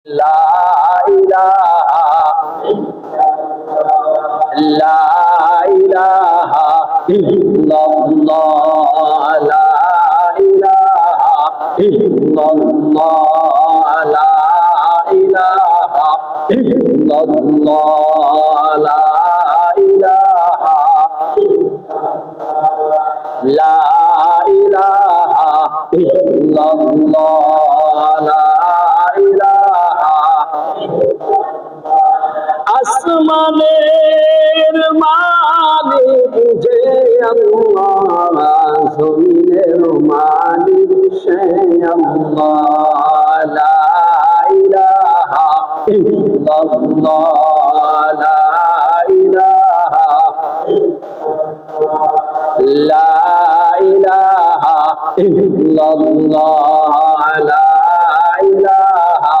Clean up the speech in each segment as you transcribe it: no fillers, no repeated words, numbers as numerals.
লা ইলাহা লা ইলাহা ইল্লাল্লাহ লা ইলাহা ইল্লাল্লাহ লা ইলাহা ইল্লাল্লাহ লা ইলাহা লা ইলাহা ইল্লাল্লাহ লা ইলাহা আসমানের মালিক যে আল্লাহ জমিনের মালিক সে আল্লাহ লা ইলাহা ইল্লাল্লাহ লা ইলাহা লা ইলাহা ইল্লাল্লাহ লা ইলাহা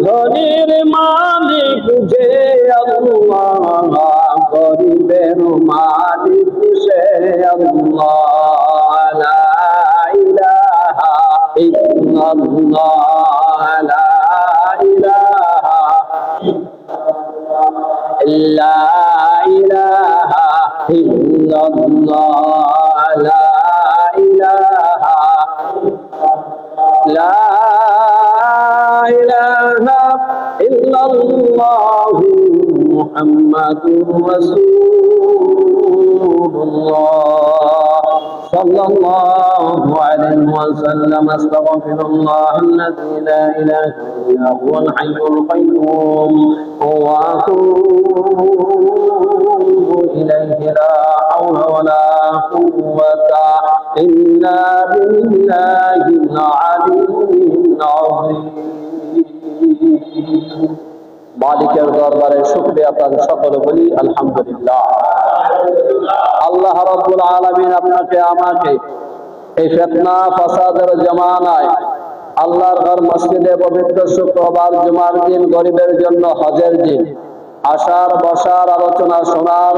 ধনীর মালিক যে আল্লাহ গরিবের মালিক সে আল্লাহ লা ইলাহা ইল্লাল্লাহ লা ইলাহা লা ইলাহা ইল্লাল্লাহ লা ইলাহা লা ইলাহা ইল্লাল্লাহু মুহাম্মাদুর রাসূলুল্লাহ সাল্লাল্লাহু আলাইহি ওয়াসাল্লাম আস্তাগফিরুল্লাহাল্লাযী লা ইলাহা ইল্লা হুয়াল হাইয়ুল কাইয়্যুম ওয়া আতুবু ইলাইহি লা হাওলা ওয়ালা কুওয়াতা ইল্লা বিল্লাহিল আলিয়্যিল আযীম। মালিকের দরবারে শুকরিয়া তার সকলে বলি আলহামদুলিল্লাহ। আল্লাহ রাব্বুল আলামিন আপনাকে আমাকে এই ফিতনা ফাসাদের জামানায় আল্লাহর ঘর মসজিদে পবিত্র শুক্রবার জুমার দিন গরিবের জন্য হজের দিন আসার বসার আলোচনা শোনার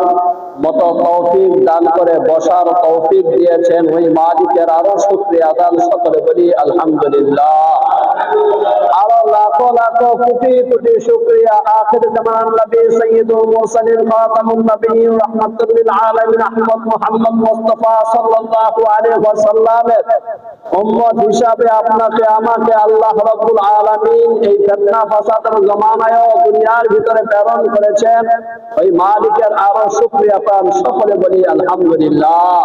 মতো তৌফিক দান করে বসার তৌফিক দিয়েছেন ওই মালিকের আরো শুকরিয়া আদান সকলে বলি আলহামদুলিল্লাহ। আরো লাখো লাখো কোটি কোটি শুকরিয়া আখির জামান নবী সাইয়্যিদুল মুরসালিন খাতামুন নবিয়্যিন রাহমাতুল লিল আলামিন আহমদ মুহাম্মদ মুস্তাফা সাল্লাল্লাহু আলাইহি ওয়াসাল্লামের উম্মত হিসাবে আপনাকে আমাকে আল্লাহ রাব্বুল আলামিন এই ফিতনা ফাসাদের জামানায় দুনিয়ার ভিতরে প্রেরণ করেছেন ওই মালিকের আরো শুকরিয়া পান সকলে বলি আলহামদুলিল্লাহ।